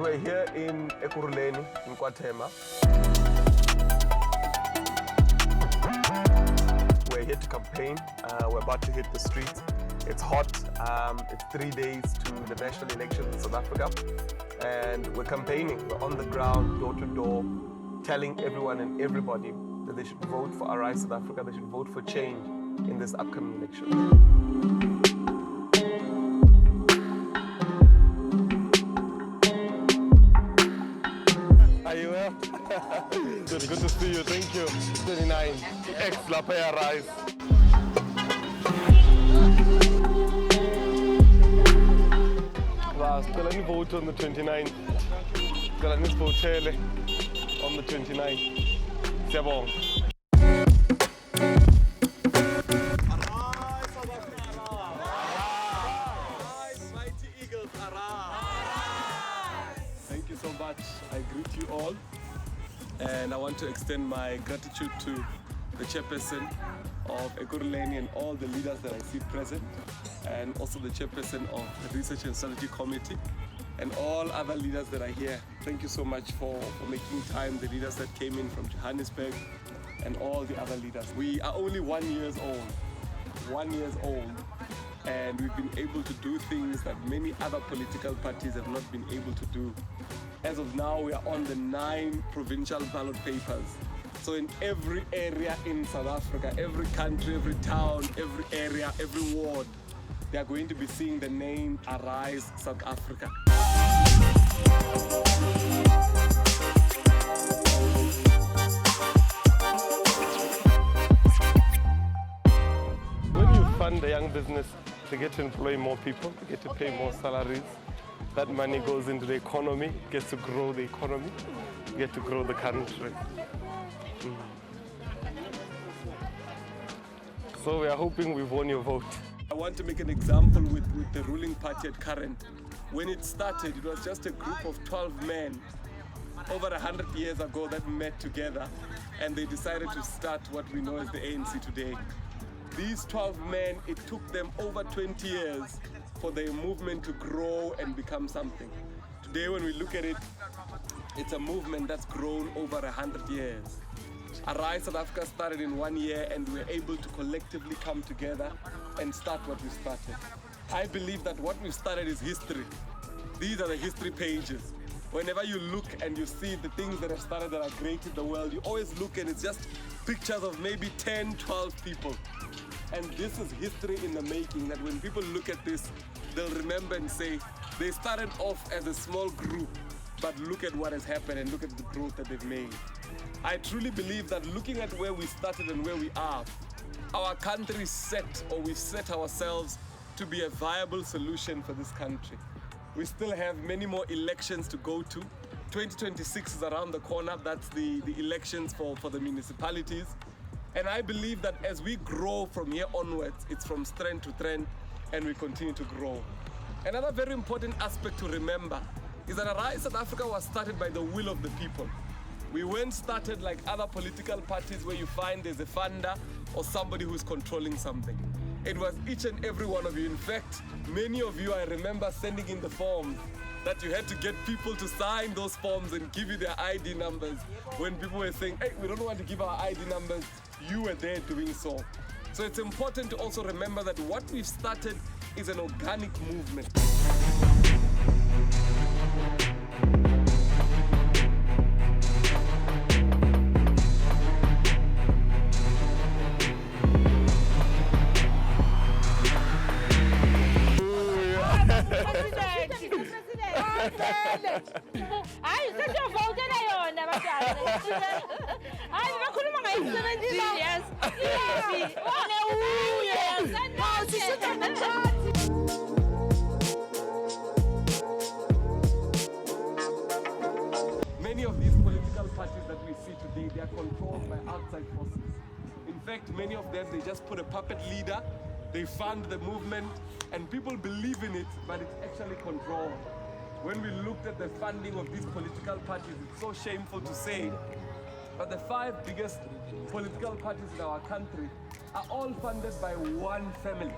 We're here in Ekurhuleni, in KwaThema. We're here to campaign. We're about to hit the streets. It's hot. It's 3 days to the national elections in South Africa. And we're campaigning. We're on the ground, door to door, telling everyone and everybody that they should vote for Arise South Africa. They should vote for change in this upcoming election. Are you well? Good to see you. Thank you. 29. Ex-Lapaya Rise. Still any vote on the 29th. Still any vote on the 29th. Siyabonga. Thank you so much. I greet you all, and I want to extend my gratitude to the chairperson of Ekurhuleni and all the leaders that I see present, and also the chairperson of the Research and Strategy Committee, and all other leaders that are here. Thank you so much for making time, the leaders that came in from Johannesburg, and all the other leaders. We are only 1 year old, and we've been able to do things that many other political parties have not been able to do. As of now, we are on the 9 provincial ballot papers. So in every area in South Africa, every country, every town, every area, every ward, they are going to be seeing the name Arise South Africa. When you fund a young business, they get to employ more people, they get to pay more salaries. That money goes into the economy, gets to grow the economy, get to grow the country. So we are hoping we've won your vote. I want to make an example with the ruling party at current. When it started, it was just a group of 12 men over 100 years ago that met together, and they decided to start what we know as the ANC today. These 12 men, it took them over 20 years for their movement to grow and become something. Today, when we look at it, it's a movement that's grown over 100 years. Arise South Africa started in 1 year, and we were able to collectively come together and start what we started. I believe that what we've started is history. These are the history pages. Whenever you look and you see the things that have started that are great in the world, you always look and it's just pictures of maybe 10, 12 people. And this is history in the making, that when people look at this, they'll remember and say, they started off as a small group, but look at what has happened and look at the growth that they've made. I truly believe that looking at where we started and where we are, our country is set, or we've set ourselves to be a viable solution for this country. We still have many more elections to go to. 2026 is around the corner. That's the elections for the municipalities. And I believe that as we grow from here onwards, it's from strength to strength, and we continue to grow. Another very important aspect to remember is that Arise South Africa was started by the will of the people. We weren't started like other political parties where you find there's a funder or somebody who's controlling something. It was each and every one of you. In fact, many of you, I remember sending in the forms that you had to get people to sign those forms and give you their ID numbers. When people were saying, hey, we don't want to give our ID numbers, you were there doing so. So it's important to also remember that what we've started is an organic movement. Hayi sesiyovotela yona abantwana. Hayi bakhuluma ngayisebenzi yes. Many of these political parties that we see today, they are controlled by outside forces. In fact, many of them, they just put a puppet leader, they fund the movement, and people believe in it, but it's actually controlled. When we looked at the funding of these political parties, it's so shameful to say, but the 5 biggest political parties in our country are all funded by one family.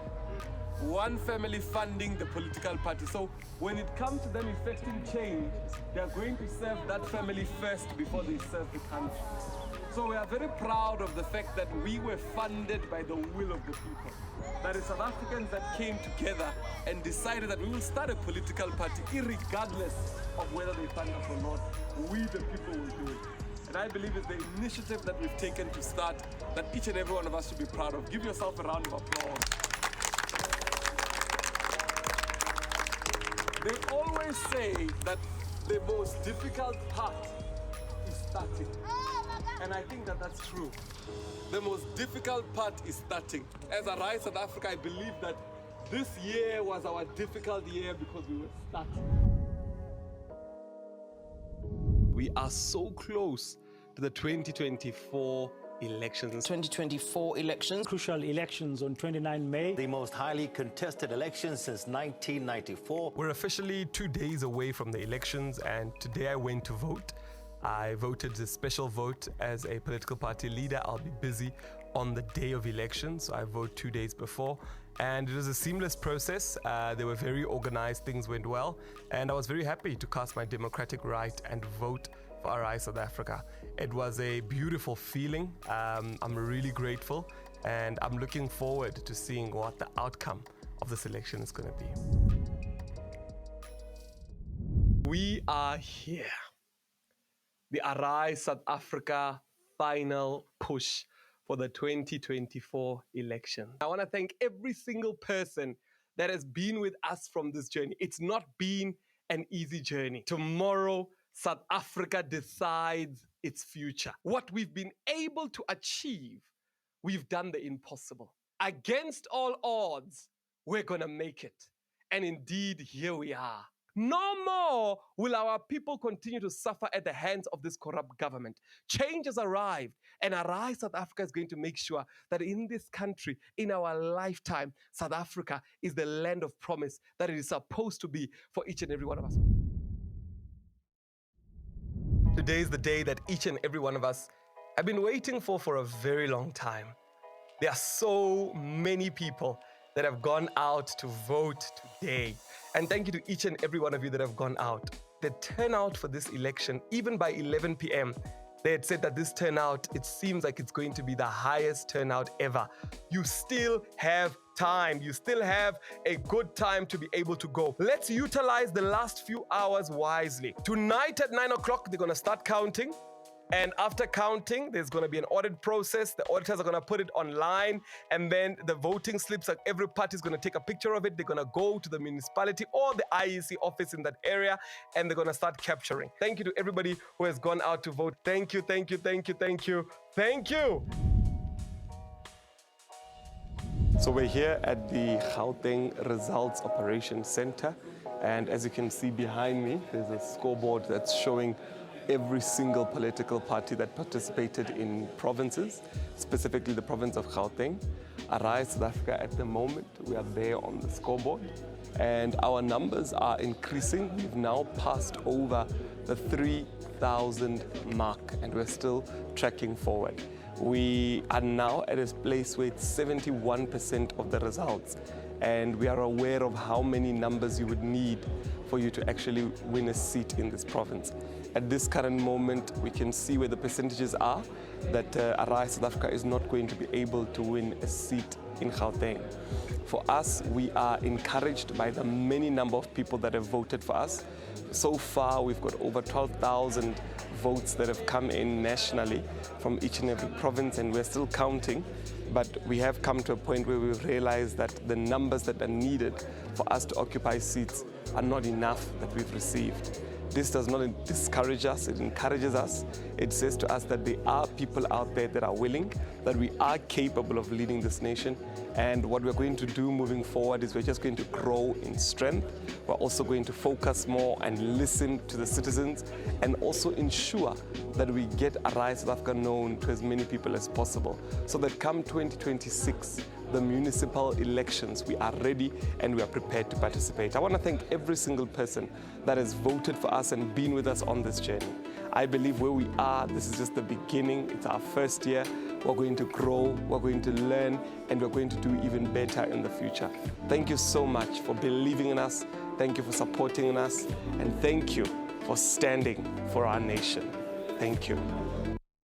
one family funding the political party. So when it comes to them effecting change, they are going to serve that family first before they serve the country. So we are very proud of the fact that we were funded by the will of the people. That is South Africans that came together and decided that we will start a political party irregardless of whether they fund us or not. We the people will do it. And I believe it's the initiative that we've taken to start that each and every one of us should be proud of. Give yourself a round of applause. They always say that the most difficult part is starting. And I think that that's true. The most difficult part is starting. As a Rise South Africa, I believe that this year was our difficult year because we were starting. We are so close to the 2024 elections. 2024 elections. Crucial elections on 29 May. The most highly contested election since 1994. We're officially 2 days away from the elections, and today I went to vote. I voted a special vote as a political party leader. I'll be busy on the day of election, so I vote 2 days before. And it was a seamless process. They were very organized, things went well, and I was very happy to cast my democratic right and vote for Arise South Africa. It was a beautiful feeling. I'm really grateful, and I'm looking forward to seeing what the outcome of this election is going to be. We are here. The Arise South Africa final push for the 2024 election. I want to thank every single person that has been with us from this journey. It's not been an easy journey. Tomorrow, South Africa decides its future. What we've been able to achieve, we've done the impossible. Against all odds, we're going to make it. And indeed, here we are. No more will our people continue to suffer at the hands of this corrupt government. Change has arrived, and Arise South Africa is going to make sure that in this country, in our lifetime, South Africa is the land of promise that it is supposed to be for each and every one of us. Today is the day that each and every one of us have been waiting for a very long time. There are so many people that have gone out to vote today. And thank you to each and every one of you that have gone out. The turnout for this election, even by 11 p.m., they had said that this turnout, it seems like it's going to be the highest turnout ever. You still have time. You still have a good time to be able to go. Let's utilize the last few hours wisely. Tonight at 9 o'clock, they're going to start counting. And after counting, there's going to be an audit process. The auditors are going to put it online, and then the voting slips, like every party is going to take a picture of it. They're going to go to the municipality or the IEC office in that area, and they're going to start capturing. Thank you to everybody who has gone out to vote. Thank you, thank you, thank you, thank you, thank you. So we're here at the Gauteng Results Operations Center, and as you can see behind me, there's a scoreboard that's showing every single political party that participated in provinces, specifically the province of Gauteng. Arise South Africa at the moment, we are there on the scoreboard, and our numbers are increasing. We've now passed over the 3,000 mark, and we're still tracking forward. We are now at a place where it's 71% of the results, and we are aware of how many numbers you would need for you to actually win a seat in this province. At this current moment, we can see where the percentages are, that Arise South Africa is not going to be able to win a seat in Gauteng. For us, we are encouraged by the many number of people that have voted for us. So far, we've got over 12,000 votes that have come in nationally from each and every province, and we're still counting. But we have come to a point where we've realized that the numbers that are needed for us to occupy seats are not enough that we've received. This does not discourage us, it encourages us. It says to us that there are people out there that are willing, that we are capable of leading this nation. And what we're going to do moving forward is we're just going to grow in strength. We're also going to focus more and listen to the citizens, and also ensure that we get Arise South Africa known to as many people as possible, so that come 2026, the municipal elections, we are ready and we are prepared to participate. I want to thank every single person that has voted for us and been with us on this journey. I believe where we are, this is just the beginning. It's our first year. we're going to grow, we're going to learn, and we're going to do even better in the future. Thank you so much for believing in us. Thank you for supporting us. And thank you for standing for our nation. Thank you.